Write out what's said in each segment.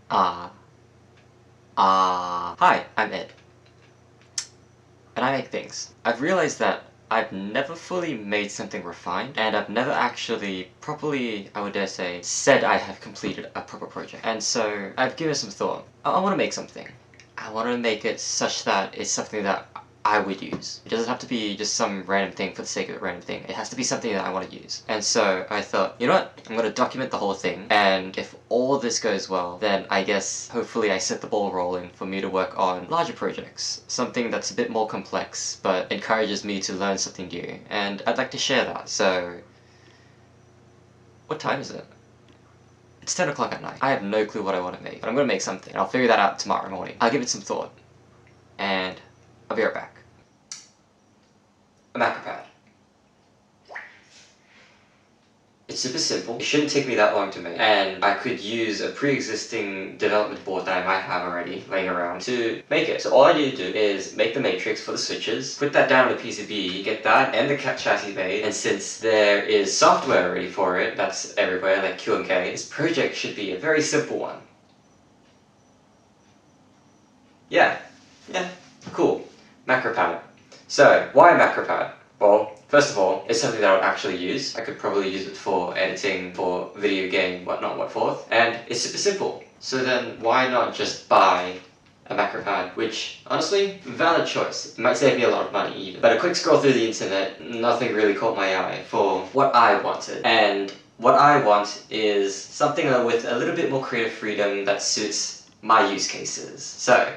Hi, I'm Ed. And I make things. I've realized that I've never fully made something refined, and I've never actually properly, I would dare say, said I have completed a proper project. And so I've given some thought. I want to make something. I want to make it such that it's something that I would use. It doesn't have to be just some random thing for the sake of a random thing. It has to be something that I want to use. And so I thought, you know what? I'm going to document the whole thing, and if all this goes well, then I guess hopefully I set the ball rolling for me to work on larger projects. Something that's a bit more complex, but encourages me to learn something new. And I'd like to share that. So, what time is it? It's 10 o'clock at night. I have no clue what I want to make, but I'm going to make something. I'll figure that out tomorrow morning. I'll give it some thought. And I'll be right back. A Macropad. It's super simple. It shouldn't take me that long to make. And I could use a pre-existing development board that I might have already laying around to make it. So all I need to do is make the matrix for the switches, put that down on the PCB, get that and the chassis made, and since there is software already for it, that's everywhere, like Q and K, this project should be a very simple one. Yeah, cool. Macropad. So, why Macropad? Well, first of all, it's something that I would actually use. I could probably use it for editing, for video game, whatnot, what forth. And it's super simple. So then, why not just buy a Macropad? Which, honestly, valid choice. It might save me a lot of money even. But a quick scroll through the internet, nothing really caught my eye for what I wanted. And what I want is something with a little bit more creative freedom that suits my use cases. So,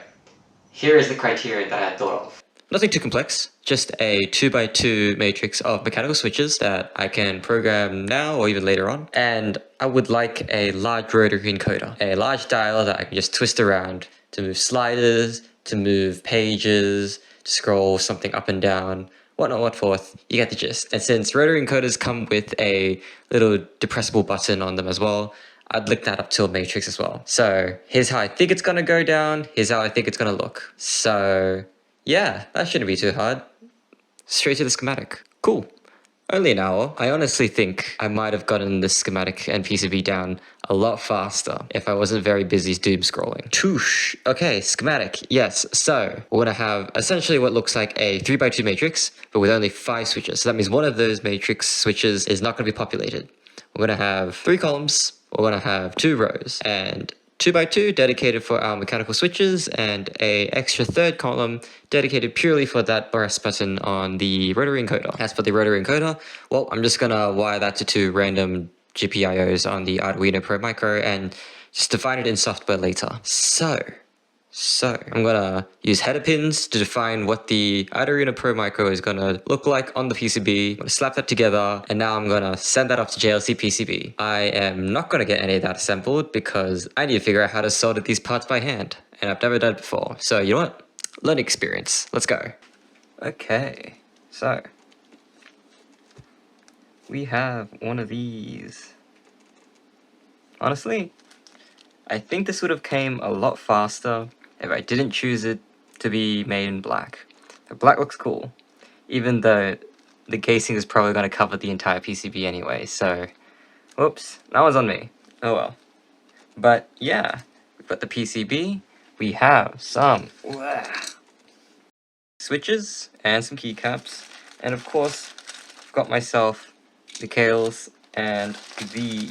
here is the criteria that I had thought of. Nothing too complex, just a 2x2 matrix of mechanical switches that I can program now or even later on. And I would like a large rotary encoder, a large dial that I can just twist around to move sliders, to move pages, to scroll something up and down, whatnot, what forth. You get the gist. And since rotary encoders come with a little depressible button on them as well, I'd link that up to a matrix as well. So here's how I think it's gonna go down, here's how I think it's gonna look. So yeah, that shouldn't be too hard. Straight to the schematic. Cool. Only an hour. I honestly think I might have gotten the schematic and PCB down a lot faster if I wasn't very busy doom scrolling. Toosh. Okay, schematic. Yes, so we're gonna have essentially what looks like a 3x2 matrix, but with only 5 switches. So that means one of those matrix switches is not gonna be populated. We're gonna have 3 columns, we're gonna have 2 rows, and 2x2 dedicated for our mechanical switches, and a extra third column dedicated purely for that brass button on the rotary encoder. As for the rotary encoder, well, I'm just gonna wire that to 2 random GPIOs on the Arduino Pro Micro and just define it in software later. So I'm gonna use header pins to define what the Arduino Pro Micro is gonna look like on the PCB. I'm gonna slap that together, and now I'm gonna send that off to JLC PCB. I am not gonna get any of that assembled because I need to figure out how to solder these parts by hand, and I've never done it before. So you know what? Learning experience. Let's go. Okay, so we have one of these. Honestly, I think this would have came a lot faster if I didn't choose it to be made in black. The black looks cool, even though the casing is probably going to cover the entire PCB anyway, so whoops, that was on me. Oh well. But yeah, we've got the PCB, we have some switches and some keycaps, and of course, I've got myself the cables and the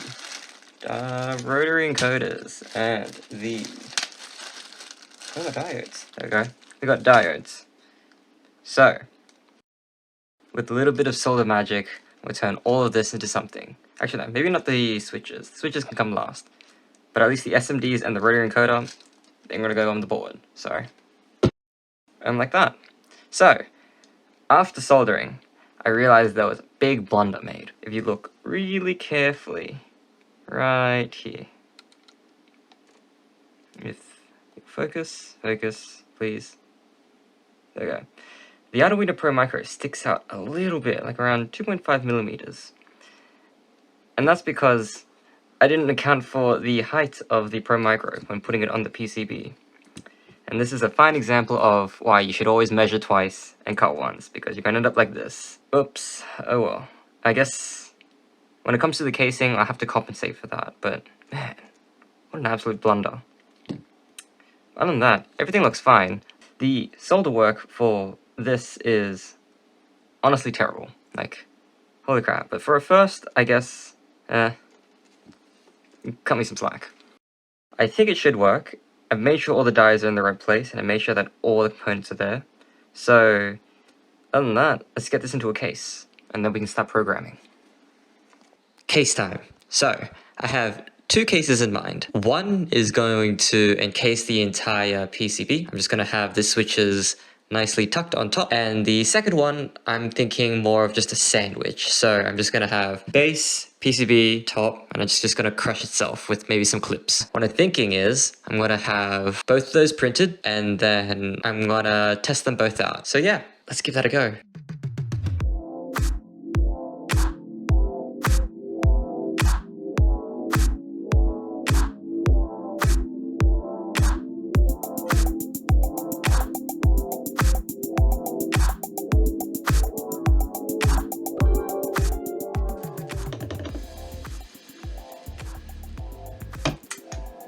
rotary encoders and the diodes. There we go. We got diodes. So, with a little bit of solar magic, we'll turn all of this into something. Actually, no, maybe not the switches. The switches can come last. But at least the SMDs and the rotary encoder, they're gonna go on the board. So, and like that. So, after soldering, I realized there was a big blunder made. If you look really carefully, right here. With focus, please. There we go. The Arduino Pro Micro sticks out a little bit, like around 2.5 millimeters. And that's because I didn't account for the height of the Pro Micro when putting it on the PCB. And this is a fine example of why you should always measure twice and cut once, because you're going to end up like this. Oops, oh well. I guess when it comes to the casing, I have to compensate for that, but man, what an absolute blunder. other than that, everything looks fine. The solder work for this is honestly terrible. Like, holy crap. But for a first, I guess, cut me some slack. I think it should work. I've made sure all the dies are in the right place, and I made sure that all the components are there. So, other than that, let's get this into a case, and then we can start programming. Case time. So, I have two cases in mind. One is going to encase the entire PCB. I'm just going to have the switches nicely tucked on top. And the second one, I'm thinking more of just a sandwich. So I'm just going to have base, PCB, top, and it's just going to crush itself with maybe some clips. What I'm thinking is I'm going to have both of those printed, and then I'm going to test them both out. So yeah, let's give that a go.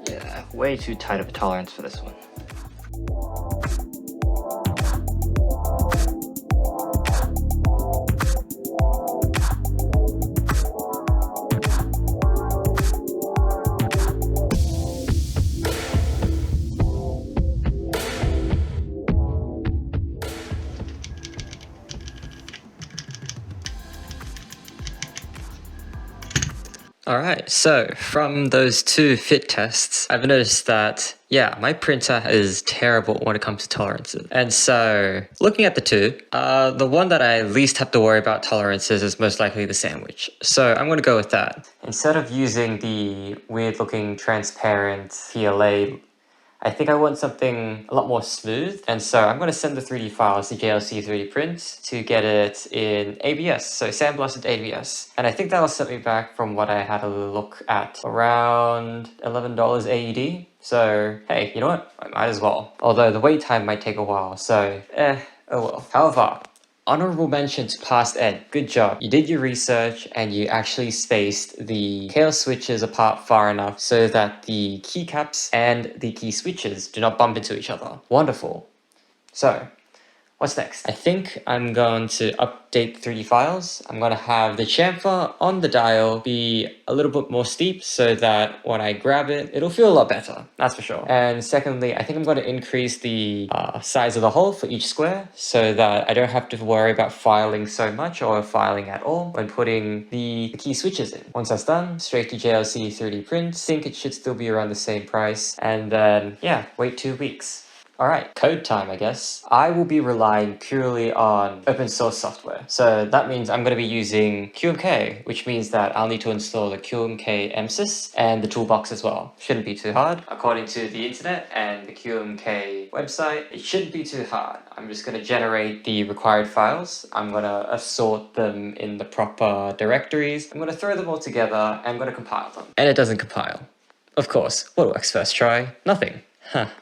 Yeah, way too tight of a tolerance for this one. Alright, so from those two fit tests, I've noticed that, yeah, my printer is terrible when it comes to tolerances. And so, looking at the two, the one that I least have to worry about tolerances is most likely the sandwich. So I'm going to go with that. Instead of using the weird looking transparent PLA, I think I want something a lot more smooth, and so I'm going to send the 3D files to JLC 3D Print to get it in ABS, so sandblasted ABS. And I think that'll set me back from what I had a look at, around $11 AED. So hey, you know what? I might as well. Although the wait time might take a while, so oh well. However, honorable mention to Past Ed. Good job. You did your research and you actually spaced the chaos switches apart far enough so that the keycaps and the key switches do not bump into each other. Wonderful. So, what's next? I think I'm going to update 3D files. I'm going to have the chamfer on the dial be a little bit more steep so that when I grab it, it'll feel a lot better. That's for sure. And secondly, I think I'm going to increase the size of the hole for each square so that I don't have to worry about filing so much or filing at all when putting the key switches in. Once that's done, straight to JLC 3D Print. I think it should still be around the same price. And then, yeah, wait 2 weeks. Alright, code time, I guess. I will be relying purely on open source software. So that means I'm going to be using QMK, which means that I'll need to install the QMK MSys and the toolbox as well. Shouldn't be too hard. According to the internet and the QMK website, it shouldn't be too hard. I'm just going to generate the required files. I'm going to assort them in the proper directories. I'm going to throw them all together and I'm going to compile them. And it doesn't compile. Of course, what works first try? Nothing.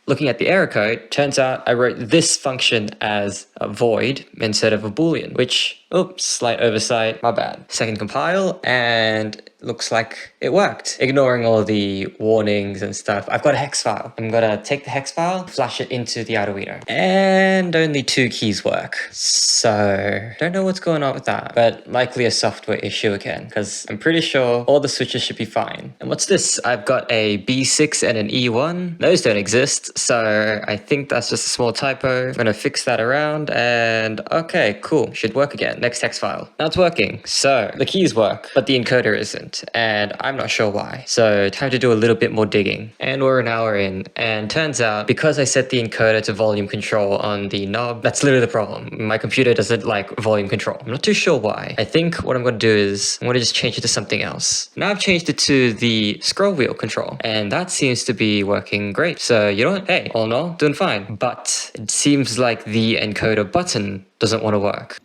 Looking at the error code, turns out I wrote this function as a void instead of a boolean, which, oops, slight oversight, my bad. Second compile, and looks like it worked. Ignoring all the warnings and stuff, I've got a hex file. I'm gonna take the hex file, flash it into the Arduino. And only 2 keys work. So, don't know what's going on with that, but likely a software issue again, because I'm pretty sure all the switches should be fine. And what's this? I've got a B6 and an E1. Those don't exist, so I think that's just a small typo. I'm gonna fix that around, and okay, cool. Should work again. Next hex file. Now it's working. So, the keys work, but the encoder isn't. And I'm not sure why. So time to do a little bit more digging. And we're an hour in, and turns out because I set the encoder to volume control on the knob, that's literally the problem. My computer doesn't like volume control. I'm not too sure why. I think what I'm going to do is I'm going to just change it to something else. Now I've changed it to the scroll wheel control, and that seems to be working great. So you know what? Hey, all in all, doing fine. But it seems like the encoder button doesn't want to work.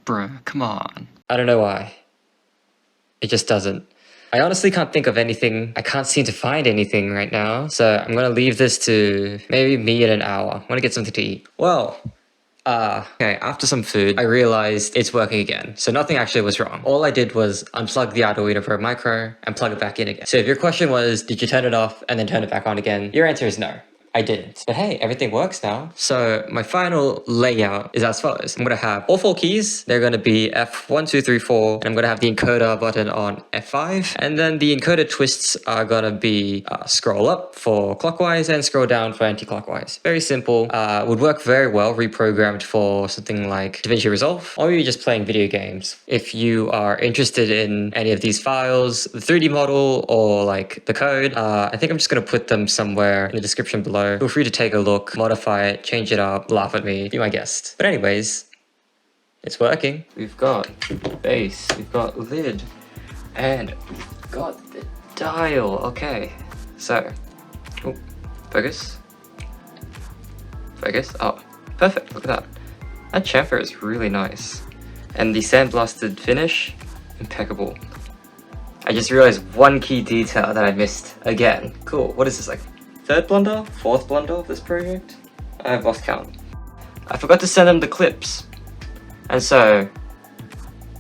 Bruh, come on. I don't know why. It just doesn't. I honestly can't think of anything. I can't seem to find anything right now. So I'm gonna leave this to maybe me in an hour. I'm gonna get something to eat. Well, Okay, after some food, I realized it's working again. So nothing actually was wrong. All I did was unplug the Arduino Pro Micro and plug it back in again. So if your question was, did you turn it off and then turn it back on again? Your answer is no. I didn't. But hey, everything works now. So my final layout is as follows. I'm going to have all 4 keys. They're going to be F1, 2, 3, 4. And I'm going to have the encoder button on F5. And then the encoder twists are going to be scroll up for clockwise and scroll down for anti-clockwise. Very simple. Would work very well reprogrammed for something like DaVinci Resolve, or you're just playing video games. If you are interested in any of these files, the 3D model or like the code, I think I'm just going to put them somewhere in the description below. Feel free to take a look, modify it, change it up, laugh at me, be my guest. But anyways, it's working. We've got base, we've got lid, and we've got the dial. Okay, so, focus. Focus. Oh, perfect. Look at that. That chamfer is really nice. And the sandblasted finish, impeccable. I just realized one key detail that I missed again. Cool. What is this, like 3rd blunder? 4th blunder of this project? I've lost count. I forgot to send them the clips. And so,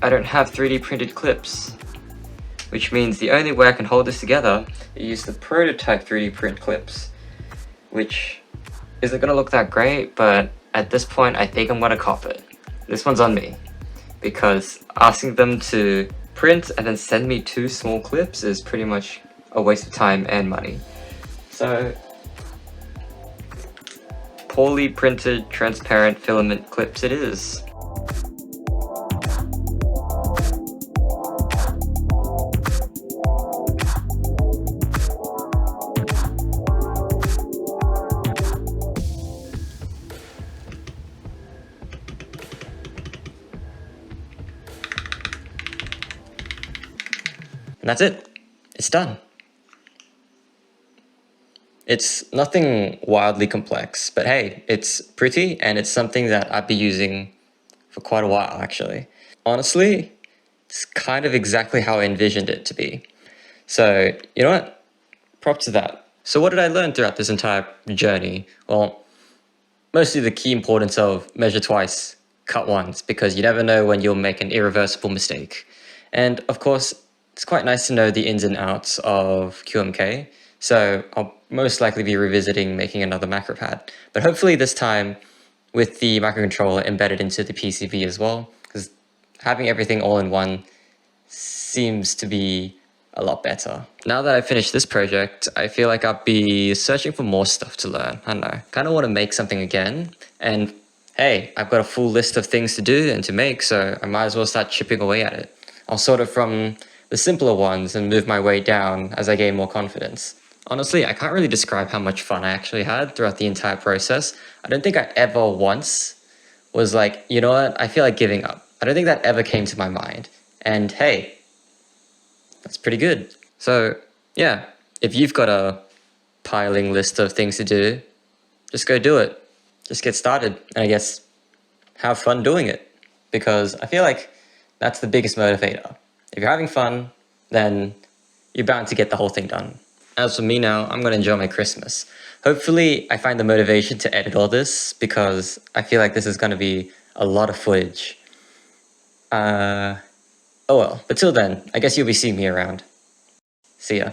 I don't have 3D printed clips. Which means the only way I can hold this together is use the prototype 3D print clips. Which isn't gonna look that great, but at this point I think I'm gonna cop it. This one's on me. Because asking them to print and then send me 2 small clips is pretty much a waste of time and money. So, poorly printed transparent filament clips it is. And that's it. It's done. It's nothing wildly complex, but hey, it's pretty and it's something that I'd be using for quite a while, actually. Honestly, it's kind of exactly how I envisioned it to be. So, you know what? Props to that. So what did I learn throughout this entire journey? Well, mostly the key importance of measure twice, cut once, because you never know when you'll make an irreversible mistake. And of course, it's quite nice to know the ins and outs of QMK. So I'll most likely be revisiting making another Macropad, but hopefully this time with the microcontroller embedded into the PCB as well, because having everything all in one seems to be a lot better. Now that I've finished this project, I feel like I'll be searching for more stuff to learn. I don't know, kind of want to make something again, and hey, I've got a full list of things to do and to make, so I might as well start chipping away at it. I'll sort it from the simpler ones and move my way down as I gain more confidence. Honestly, I can't really describe how much fun I actually had throughout the entire process. I don't think I ever once was like, you know what, I feel like giving up. I don't think that ever came to my mind. And hey, that's pretty good. So yeah, if you've got a piling list of things to do, just go do it. Just get started, and I guess have fun doing it. Because I feel like that's the biggest motivator. If you're having fun, then you're bound to get the whole thing done. As for me now, I'm going to enjoy my Christmas. Hopefully, I find the motivation to edit all this, because I feel like this is going to be a lot of footage. Oh well, but till then, I guess you'll be seeing me around. See ya.